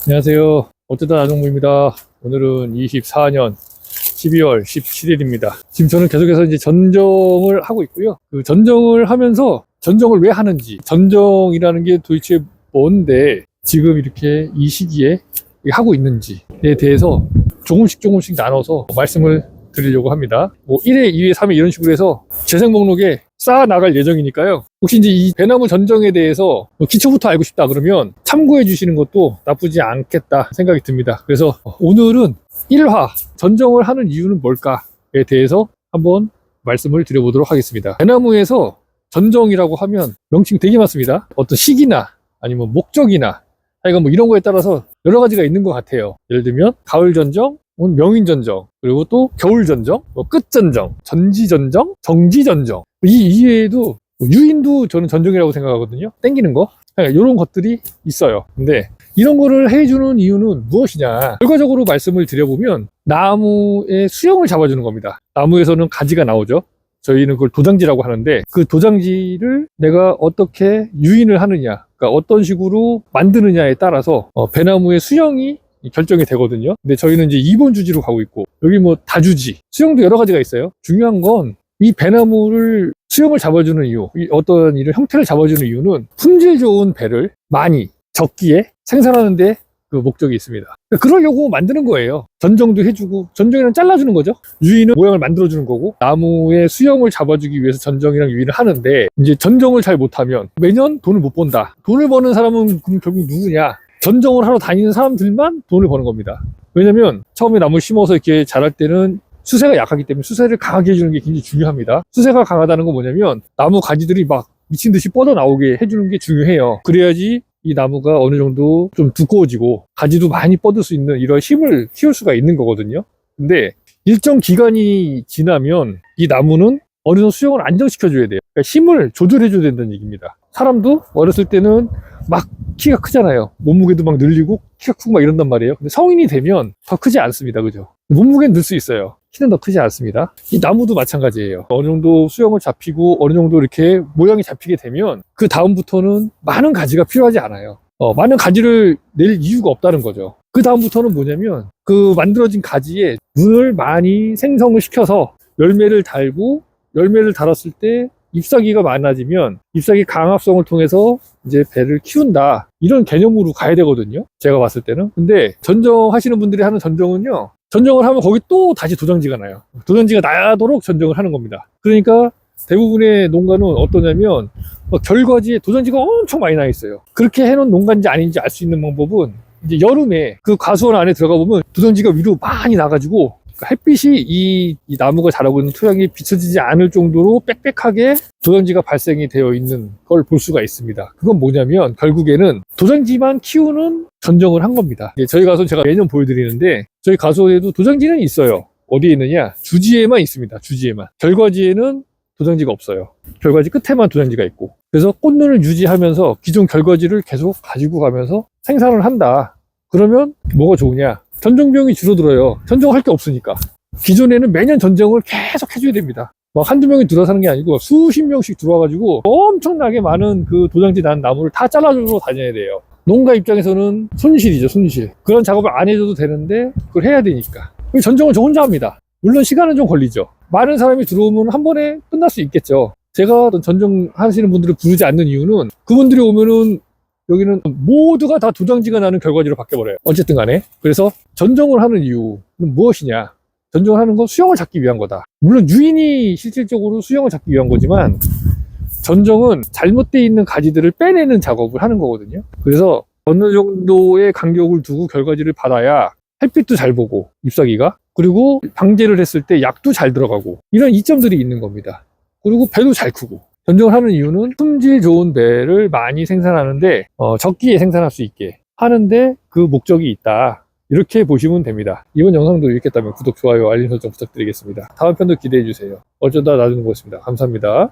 안녕하세요. 어쩌다 나정부입니다. 오늘은 24년 12월 17일입니다. 지금 저는 계속해서 이제 전정을 하고 있고요. 그 전정을 하면서 전정을 왜 하는지, 전정이라는 게 도대체 뭔데 지금 이렇게 이 시기에 하고 있는지에 대해서 조금씩 나눠서 말씀을 드리려고 합니다. 뭐 1회, 2회, 3회 이런 식으로 해서 재생 목록에 쌓아 나갈 예정이니까요. 혹시 이제 이 배나무 전정에 대해서 뭐 기초부터 알고 싶다 그러면 참고해 주시는 것도 나쁘지 않겠다 생각이 듭니다. 그래서 오늘은 1화 전정을 하는 이유는 뭘까에 대해서 한번 말씀을 드려보도록 하겠습니다. 배나무에서 전정이라고 하면 명칭이 되게 많습니다. 어떤 시기나 아니면 목적이나 하여간 뭐 이런 거에 따라서 여러 가지가 있는 것 같아요. 예를 들면 가을 전정, 명인 전정, 그리고 또 겨울 전정, 끝 전정, 전지 전정, 정지 전정. 이 이외에도 유인도 저는 전정이라고 생각하거든요. 땡기는 거. 이런 것들이 있어요. 근데 이런 거를 해주는 이유는 무엇이냐? 결과적으로 말씀을 드려보면 나무의 수영을 잡아주는 겁니다. 나무에서는 가지가 나오죠. 저희는 그걸 도장지라고 하는데 그 도장지를 내가 어떻게 유인을 하느냐, 그러니까 어떤 식으로 만드느냐에 따라서 배나무의 수영이 결정이 되거든요. 근데 저희는 이제 2번 주지로 가고 있고, 여기 뭐 다주지, 수영도 여러 가지가 있어요. 중요한 건 이 배나무를 수영을 잡아주는 이유, 어떤 이런 형태를 잡아주는 이유는 품질 좋은 배를 많이 적기에 생산하는데 그 목적이 있습니다. 그러려고 만드는 거예요. 전정도 해주고, 전정이랑 잘라주는 거죠. 유인은 모양을 만들어주는 거고, 나무의 수영을 잡아주기 위해서 전정이랑 유인을 하는데, 이제 전정을 잘 못하면 매년 돈을 못 번다. 돈을 버는 사람은 그럼 결국 누구냐? 전정을 하러 다니는 사람들만 돈을 버는 겁니다. 왜냐면 처음에 나무를 심어서 이렇게 자랄 때는 수세가 약하기 때문에 수세를 강하게 해주는 게 굉장히 중요합니다. 수세가 강하다는 건 뭐냐면 나무 가지들이 막 미친 듯이 뻗어 나오게 해주는 게 중요해요. 그래야지 이 나무가 어느 정도 좀 두꺼워지고 가지도 많이 뻗을 수 있는 이런 힘을 키울 수가 있는 거거든요. 근데 일정 기간이 지나면 이 나무는 어느 정도 수영을 안정시켜줘야 돼요. 그러니까 힘을 조절해줘야 된다는 얘기입니다. 사람도 어렸을 때는 막 키가 크잖아요. 몸무게도 막 늘리고 키가 크고 막 이런단 말이에요. 근데 성인이 되면 더 크지 않습니다. 그죠? 몸무게는 늘 수 있어요. 키는 더 크지 않습니다. 이 나무도 마찬가지예요. 어느 정도 수영을 잡히고 어느 정도 이렇게 모양이 잡히게 되면 그 다음부터는 많은 가지가 필요하지 않아요. 많은 가지를 낼 이유가 없다는 거죠. 그 다음부터는 뭐냐면 그 만들어진 가지에 물을 많이 생성을 시켜서 열매를 달고, 열매를 달았을 때 잎사귀가 많아지면 잎사귀 강합성을 통해서 이제 배를 키운다, 이런 개념으로 가야 되거든요, 제가 봤을 때는. 근데 전정하시는 분들이 하는 전정은요, 전정을 하면 거기 또 다시 도장지가 나요. 도장지가 나도록 전정을 하는 겁니다. 그러니까 대부분의 농가는 어떠냐면 결과지에 도장지가 엄청 많이 나 있어요. 그렇게 해놓은 농가인지 아닌지 알 수 있는 방법은 이제 여름에 그 과수원 안에 들어가 보면 도장지가 위로 많이 나가지고 햇빛이 이 나무가 자라고 있는 토양에 비춰지지 않을 정도로 빽빽하게 도장지가 발생이 되어 있는 걸 볼 수가 있습니다. 그건 뭐냐면 결국에는 도장지만 키우는 전정을 한 겁니다. 저희 가수원 제가 매년 보여드리는데, 저희 가수원에도 도장지는 있어요. 어디에 있느냐? 주지에만 있습니다. 주지에만. 결과지에는 도장지가 없어요. 결과지 끝에만 도장지가 있고. 그래서 꽃눈을 유지하면서 기존 결과지를 계속 가지고 가면서 생산을 한다. 그러면 뭐가 좋으냐? 전정 비용이 줄어들어요. 전정할 게 없으니까. 기존에는 매년 전정을 계속 해줘야 됩니다. 막 한두 명이 들어서 하는 게 아니고 수십 명씩 들어와가지고 엄청나게 많은 그 도장지 난 나무를 다 잘라주러 다녀야 돼요. 농가 입장에서는 손실이죠, 손실. 그런 작업을 안 해줘도 되는데 그걸 해야 되니까. 전정을 저 혼자 합니다. 물론 시간은 좀 걸리죠. 많은 사람이 들어오면 한 번에 끝날 수 있겠죠. 제가 전정하시는 분들을 부르지 않는 이유는 그분들이 오면은 여기는 모두가 다 도장지가 나는 결과지로 바뀌어버려요. 어쨌든 간에. 그래서 전정을 하는 이유는 무엇이냐? 전정을 하는 건 수영을 잡기 위한 거다. 물론 유인이 실질적으로 수영을 잡기 위한 거지만, 전정은 잘못되어 있는 가지들을 빼내는 작업을 하는 거거든요. 그래서 어느 정도의 간격을 두고 결과지를 받아야 햇빛도 잘 보고, 잎사귀가, 그리고 방제를 했을 때 약도 잘 들어가고, 이런 이점들이 있는 겁니다. 그리고 배도 잘 크고. 전정을 하는 이유는 품질 좋은 배를 많이 생산하는데 적기에 생산할 수 있게 하는데 그 목적이 있다, 이렇게 보시면 됩니다. 이번 영상도 유익했다면 구독, 좋아요, 알림 설정 부탁드리겠습니다. 다음 편도 기대해 주세요. 어쩌다 나중에 보겠습니다. 감사합니다.